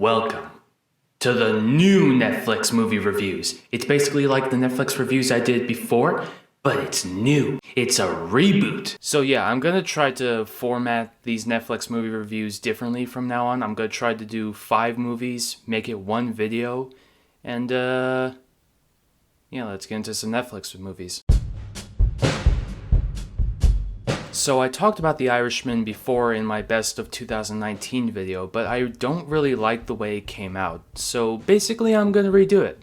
Welcome to the new Netflix movie reviews. It's basically like the Netflix reviews I did before, but it's new. It's a reboot. So yeah, I'm gonna try to format these Netflix movie reviews differently from now on. I'm gonna try to do 5 movies, make it one video, and yeah, let's get into some Netflix movies. So I talked about The Irishman before in my best of 2019 video, but I don't really like the way it came out. So basically I'm gonna redo it.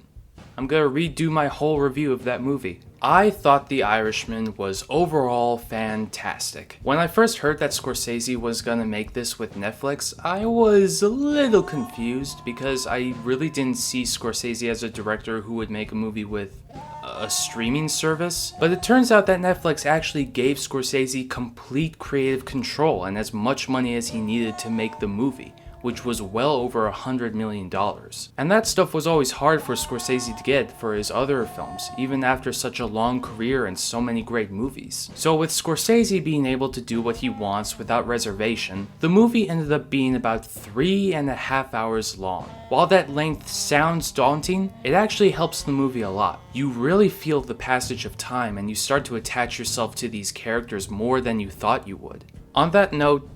I'm gonna redo my whole review of that movie. I thought The Irishman was overall fantastic. When I first heard that Scorsese was gonna make this with Netflix, I was a little confused because I really didn't see Scorsese as a director who would make a movie with a streaming service. But it turns out that Netflix actually gave Scorsese complete creative control and as much money as he needed to make the movie, which was well over $100 million. And that stuff was always hard for Scorsese to get for his other films, even after such a long career and so many great movies. So with Scorsese being able to do what he wants without reservation, the movie ended up being about 3.5 hours long. While that length sounds daunting, it actually helps the movie a lot. You really feel the passage of time and you start to attach yourself to these characters more than you thought you would. On that note,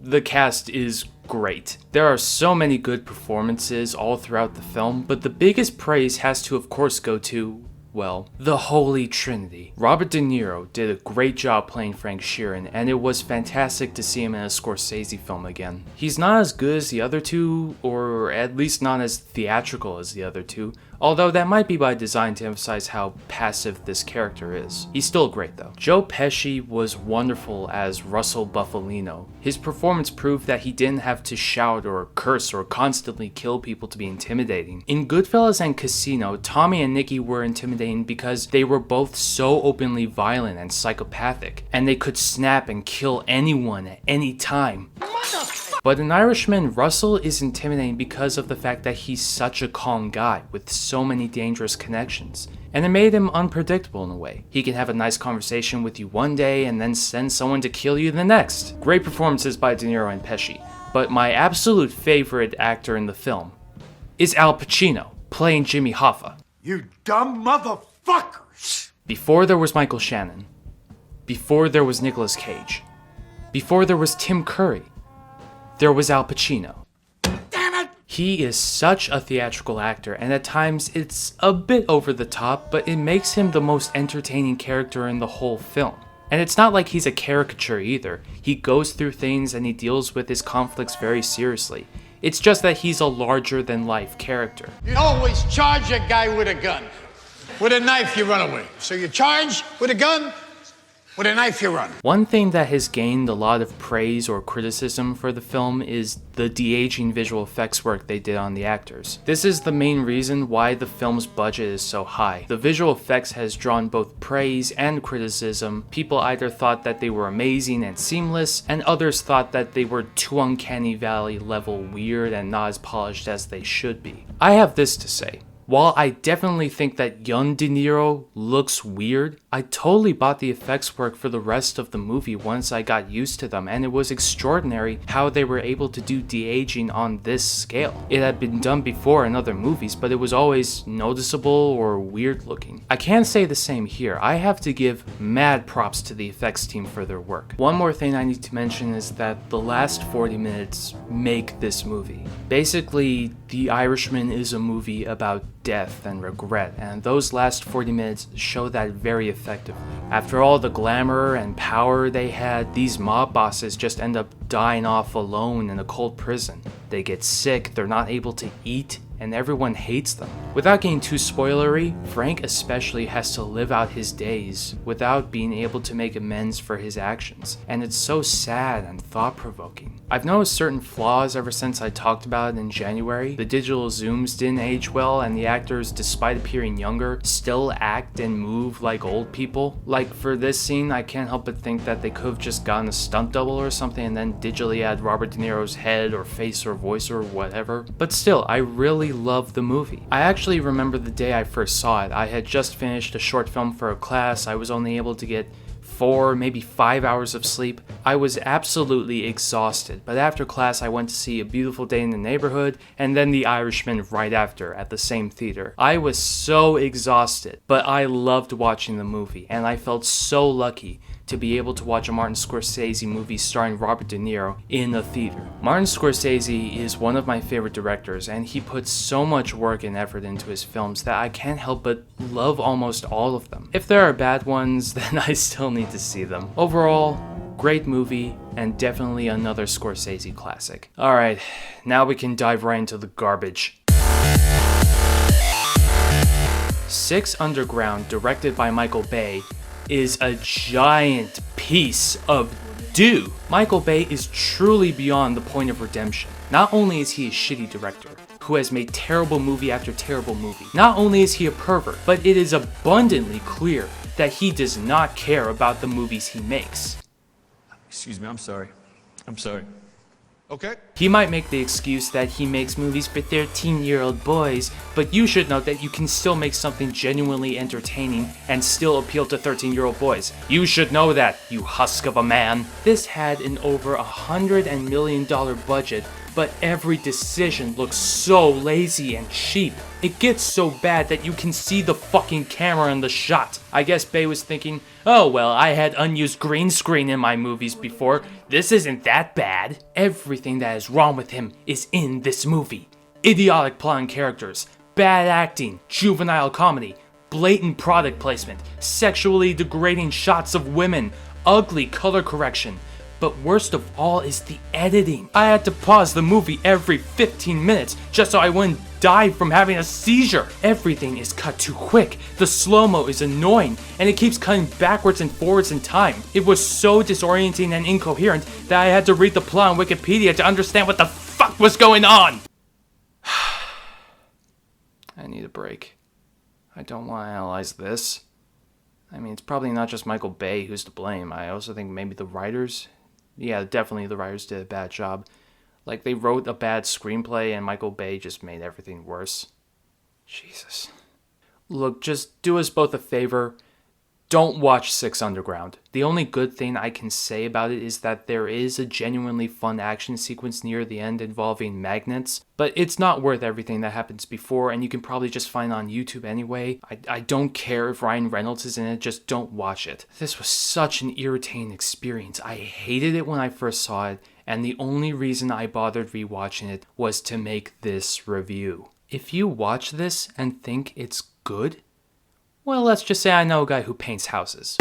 the cast is great. There are so many good performances all throughout the film, but the biggest praise has to of course go to, well, the Holy Trinity. Robert De Niro did a great job playing Frank Sheeran, and it was fantastic to see him in a Scorsese film again. He's not as good as the other two, or at least not as theatrical as the other two, although that might be by design to emphasize how passive this character is. He's still great though. Joe Pesci was wonderful as Russell Buffalino. His performance proved that he didn't have to shout or curse or constantly kill people to be intimidating. In Goodfellas and Casino, Tommy and Nicky were intimidating because they were both so openly violent and psychopathic, and they could snap and kill anyone at any time. But in Irishman, Russell is intimidating because of the fact that he's such a calm guy with so many dangerous connections. And it made him unpredictable in a way. He can have a nice conversation with you one day and then send someone to kill you the next. Great performances by De Niro and Pesci. But my absolute favorite actor in the film is Al Pacino, playing Jimmy Hoffa. You dumb motherfuckers! Before there was Michael Shannon. Before there was Nicolas Cage. Before there was Tim Curry. There was Al Pacino. Damn it! He is such a theatrical actor, and at times it's a bit over the top, but it makes him the most entertaining character in the whole film. And it's not like he's a caricature either. He goes through things and he deals with his conflicts very seriously. It's just that he's a larger-than-life character. You always charge a guy with a gun. With a knife, you run away. So you charge with a gun, with a knife, you run. One thing that has gained a lot of praise or criticism for the film is the de-aging visual effects work they did on the actors. This is the main reason why the film's budget is so high. The visual effects has drawn both praise and criticism. People either thought that they were amazing and seamless, and others thought that they were too uncanny valley level weird and not as polished as they should be. I have this to say. While I definitely think that young De Niro looks weird, I totally bought the effects work for the rest of the movie once I got used to them, and it was extraordinary how they were able to do de-aging on this scale. It had been done before in other movies, but it was always noticeable or weird looking. I can't say the same here. I have to give mad props to the effects team for their work. One more thing I need to mention is that the last 40 minutes make this movie. Basically, The Irishman is a movie about death and regret, and those last 40 minutes show that very effectively. After all the glamour and power they had, these mob bosses just end up dying off alone in a cold prison. They get sick, they're not able to eat, and everyone hates them. Without getting too spoilery, Frank especially has to live out his days without being able to make amends for his actions, and it's so sad and thought-provoking. I've noticed certain flaws ever since I talked about it in January. The digital zooms didn't age well, and the actors, despite appearing younger, still act and move like old people. Like for this scene, I can't help but think that they could have just gotten a stunt double or something and then digitally add Robert De Niro's head or face or voice or whatever. But still, I really love the movie. I actually remember the day I first saw it. I had just finished a short film for a class. I was only able to get 4, maybe 5 hours of sleep. I was absolutely exhausted, but after class I went to see A Beautiful Day in the Neighborhood and then The Irishman right after at the same theater. I was so exhausted, but I loved watching the movie, and I felt so lucky to be able to watch a Martin Scorsese movie starring Robert De Niro in a theater. Martin Scorsese is one of my favorite directors, and he puts so much work and effort into his films that I can't help but love almost all of them. If there are bad ones, then I still need to see them. Overall, great movie, and definitely another Scorsese classic. Alright, now we can dive right into the garbage. Six Underground, directed by Michael Bay, is a giant piece of doo. Michael Bay is truly beyond the point of redemption. Not only is he a shitty director, who has made terrible movie after terrible movie, not only is he a pervert, but it is abundantly clear that he does not care about the movies he makes. Excuse me, I'm sorry. I'm sorry. Okay. He might make the excuse that he makes movies for 13-year-old boys, but you should know that you can still make something genuinely entertaining and still appeal to 13-year-old boys. You should know that, you husk of a man. This had an over $100 million budget, but every decision looks so lazy and cheap. It gets so bad that you can see the fucking camera in the shot. I guess Bay was thinking, oh well, I had unused green screen in my movies before, this isn't that bad. Everything that is wrong with him is in this movie. Idiotic plot and characters, bad acting, juvenile comedy, blatant product placement, sexually degrading shots of women, ugly color correction. But worst of all is the editing. I had to pause the movie every 15 minutes just so I wouldn't die from having a seizure. Everything is cut too quick. The slow-mo is annoying, and it keeps cutting backwards and forwards in time. It was so disorienting and incoherent that I had to read the plot on Wikipedia to understand what the fuck was going on. I need a break. I don't want to analyze this. I mean, it's probably not just Michael Bay who's to blame. I also think maybe the writers. Yeah, definitely the writers did a bad job. Like, they wrote a bad screenplay and Michael Bay just made everything worse. Jesus. Look, just do us both a favor. Don't watch Six Underground. The only good thing I can say about it is that there is a genuinely fun action sequence near the end involving magnets, but it's not worth everything that happens before, and you can probably just find it on YouTube anyway. I don't care if Ryan Reynolds is in it, just don't watch it. This was such an irritating experience. I hated it when I first saw it, and the only reason I bothered rewatching it was to make this review. If you watch this and think it's good, well, let's just say I know a guy who paints houses.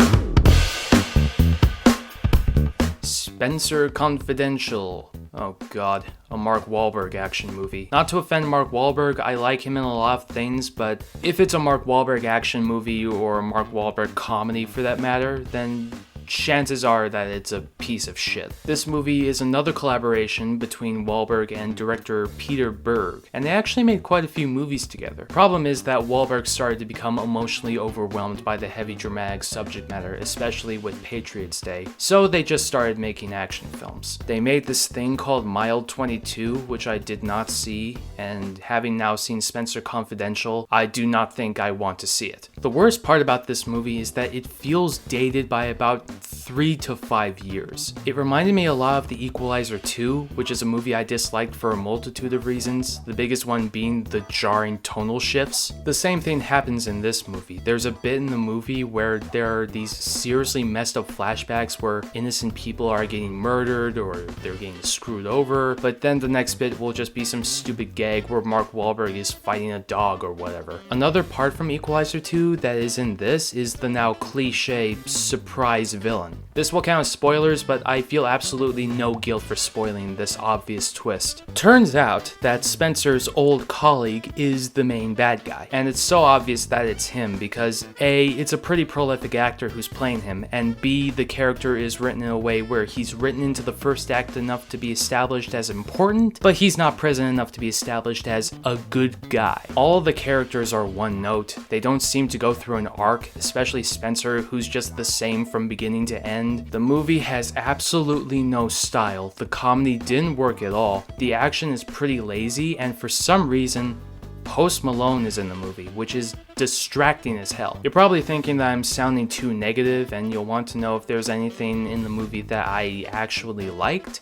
Spenser Confidential. Oh god, a Mark Wahlberg action movie. Not to offend Mark Wahlberg, I like him in a lot of things, but if it's a Mark Wahlberg action movie or a Mark Wahlberg comedy for that matter, then chances are that it's a piece of shit. This movie is another collaboration between Wahlberg and director Peter Berg, and they actually made quite a few movies together. Problem is that Wahlberg started to become emotionally overwhelmed by the heavy dramatic subject matter, especially with Patriots Day, so they just started making action films. They made this thing called Mild 22, which I did not see, and having now seen Spenser Confidential, I do not think I want to see it. The worst part about this movie is that it feels dated by about 3 to 5 years. It reminded me a lot of The Equalizer 2, which is a movie I disliked for a multitude of reasons, the biggest one being the jarring tonal shifts. The same thing happens in this movie. There's a bit in the movie where there are these seriously messed up flashbacks where innocent people are getting murdered or they're getting screwed over, but then the next bit will just be some stupid gag where Mark Wahlberg is fighting a dog or whatever. Another part from Equalizer 2 that is in this is the now cliche surprise villain. This will count as spoilers, but I feel absolutely no guilt for spoiling this obvious twist. Turns out that Spencer's old colleague is the main bad guy, and it's so obvious that it's him because A, it's a pretty prolific actor who's playing him, and B, the character is written in a way where he's written into the first act enough to be established as important, but he's not present enough to be established as a good guy. All of the characters are one note. They don't seem to go through an arc, especially Spencer, who's just the same from beginning to end. The movie has absolutely no style. The comedy didn't work at all. The action is pretty lazy, and for some reason, Post Malone is in the movie, which is distracting as hell. You're probably thinking that I'm sounding too negative, and you'll want to know if there's anything in the movie that I actually liked.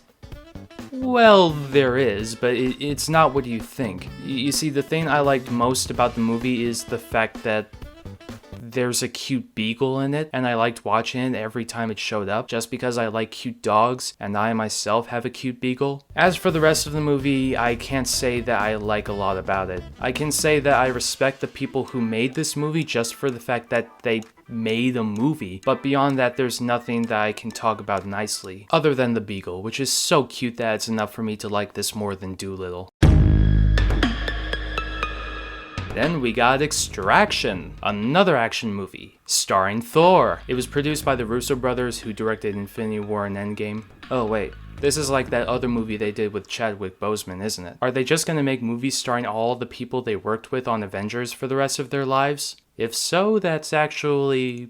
Well, there is, but it's not what you think. You see, the thing I liked most about the movie is the fact that there's a cute beagle in it, and I liked watching it every time it showed up, just because I like cute dogs, and I myself have a cute beagle. As for the rest of the movie, I can't say that I like a lot about it. I can say that I respect the people who made this movie just for the fact that they made a movie, but beyond that, there's nothing that I can talk about nicely, other than the beagle, which is so cute that it's enough for me to like this more than Doolittle. Then we got Extraction, another action movie, starring Thor. It was produced by the Russo brothers who directed Infinity War and Endgame. Oh wait, this is like that other movie they did with Chadwick Boseman, isn't it? Are they just gonna make movies starring all the people they worked with on Avengers for the rest of their lives? If so, that's actually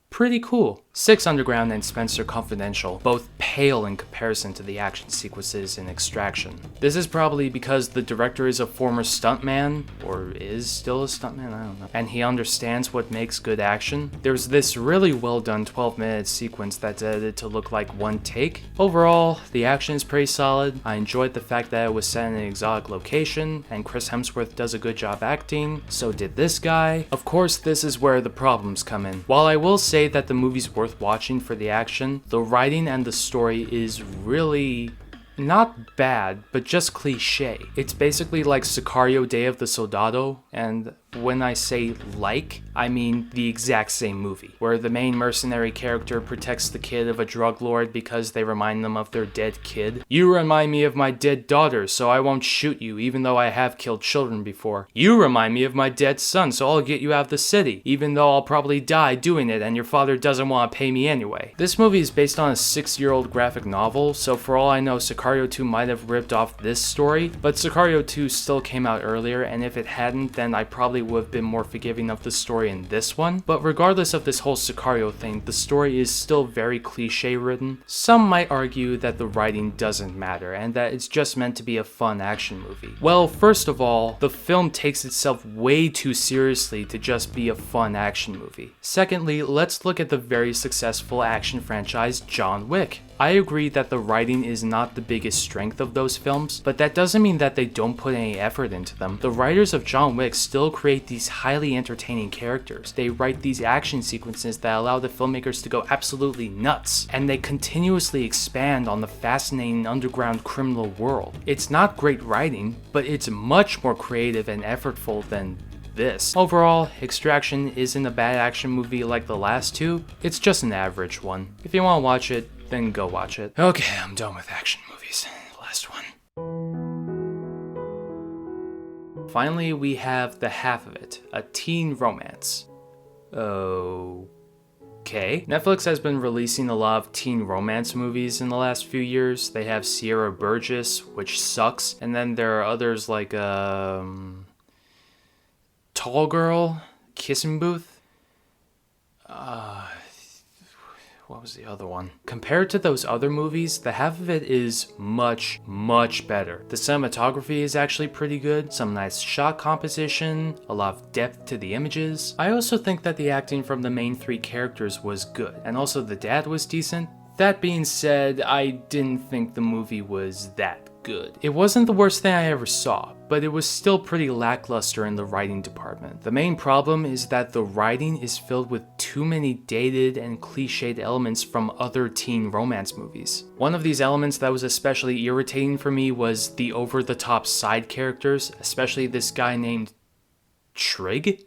pretty cool. Six Underground and Spenser Confidential both pale in comparison to the action sequences in Extraction. This is probably because the director is a former stuntman, or is still a stuntman, I don't know, and he understands what makes good action. There's this really well done 12-minute sequence that's edited to look like one take. Overall, the action is pretty solid. I enjoyed the fact that it was set in an exotic location, and Chris Hemsworth does a good job acting, so did this guy. Of course, this is where the problems come in. While I will say that the movie's worth watching for the action, the writing and the story is really not bad, but just cliche. It's basically like Sicario Day of the Soldado, and when I say like, I mean the exact same movie, where the main mercenary character protects the kid of a drug lord because they remind them of their dead kid. You remind me of my dead daughter, so I won't shoot you, even though I have killed children before. You remind me of my dead son, so I'll get you out of the city, even though I'll probably die doing it and your father doesn't want to pay me anyway. This movie is based on a 6-year-old graphic novel, so for all I know, Sicario 2 might have ripped off this story, but Sicario 2 still came out earlier, and if it hadn't, then I probably would have been more forgiving of the story in this one. But regardless of this whole Sicario thing, the story is still very cliche written. Some might argue that the writing doesn't matter and that it's just meant to be a fun action movie. Well, first of all, the film takes itself way too seriously to just be a fun action movie. Secondly, let's look at the very successful action franchise John Wick. I agree that the writing is not the biggest strength of those films, but that doesn't mean that they don't put any effort into them. The writers of John Wick still create these highly entertaining characters. They write these action sequences that allow the filmmakers to go absolutely nuts, and they continuously expand on the fascinating underground criminal world. It's not great writing, but it's much more creative and effortful than this. Overall, Extraction isn't a bad action movie like the last two, it's just an average one. If you want to watch it, then go watch it. Okay, I'm done with action movies. Last one. Finally, we have The Half of It, a teen romance. Okay. Netflix has been releasing a lot of teen romance movies in the last few years. They have Sierra Burgess, which sucks, and then there are others like Tall Girl, Kissing Booth. What was the other one? Compared to those other movies, The Half of It is much, much better. The cinematography is actually pretty good, some nice shot composition, a lot of depth to the images. I also think that the acting from the main three characters was good, and also the dad was decent. That being said, I didn't think the movie was that good. It wasn't the worst thing I ever saw, but it was still pretty lackluster in the writing department. The main problem is that the writing is filled with too many dated and cliched elements from other teen romance movies. One of these elements that was especially irritating for me was the over-the-top side characters, especially this guy named Trig?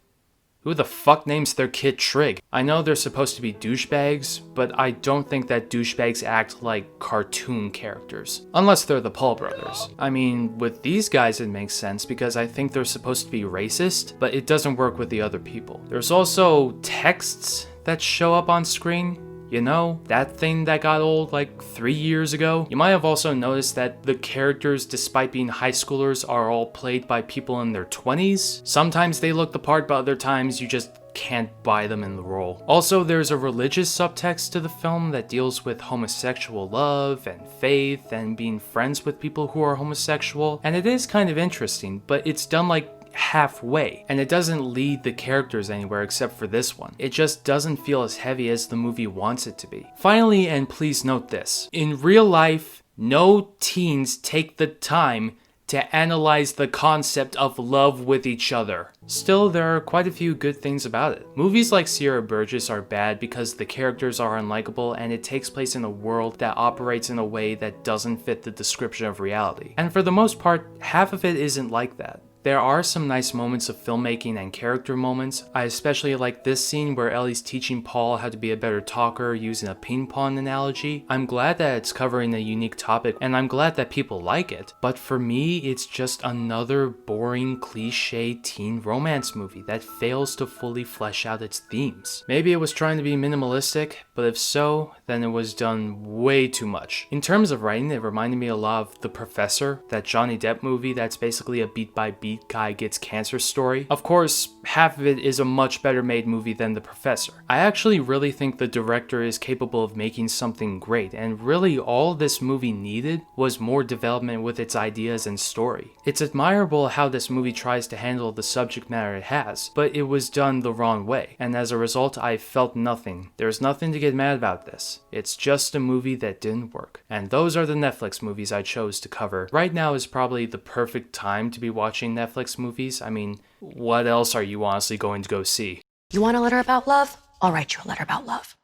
Who the fuck names their kid Trig? I know they're supposed to be douchebags, but I don't think that douchebags act like cartoon characters. Unless they're the Paul brothers. I mean, with these guys it makes sense because I think they're supposed to be racist, but it doesn't work with the other people. There's also texts that show up on screen. You know, that thing that got old like 3 years ago? You might have also noticed that the characters, despite being high schoolers, are all played by people in their 20s. Sometimes they look the part, but other times you just can't buy them in the role. Also, there's a religious subtext to the film that deals with homosexual love and faith and being friends with people who are homosexual, and it is kind of interesting, but it's done like halfway, and it doesn't lead the characters anywhere except for this one. It just doesn't feel as heavy as the movie wants it to be. Finally, and please note this, in real life, no teens take the time to analyze the concept of love with each other. Still, there are quite a few good things about it. Movies like Sierra Burgess are bad because the characters are unlikable and it takes place in a world that operates in a way that doesn't fit the description of reality. And for the most part, half of it isn't like that. There are some nice moments of filmmaking and character moments. I especially like this scene where Ellie's teaching Paul how to be a better talker using a ping pong analogy. I'm glad that it's covering a unique topic and I'm glad that people like it, but for me it's just another boring cliche teen romance movie that fails to fully flesh out its themes. Maybe it was trying to be minimalistic, but if so, then it was done way too much. In terms of writing, it reminded me a lot of The Professor, that Johnny Depp movie that's basically a beat-by-beat guy gets cancer story. Of course, half of it is a much better made movie than The Professor. I actually really think the director is capable of making something great, and really all this movie needed was more development with its ideas and story. It's admirable how this movie tries to handle the subject matter it has, but it was done the wrong way, and as a result I felt nothing. There's nothing to get mad about this. It's just a movie that didn't work. And those are the Netflix movies I chose to cover. Right now is probably the perfect time to be watching Netflix movies. I mean, what else are you honestly going to go see? You want a letter about love? I'll write you a letter about love.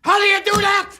How do you do that?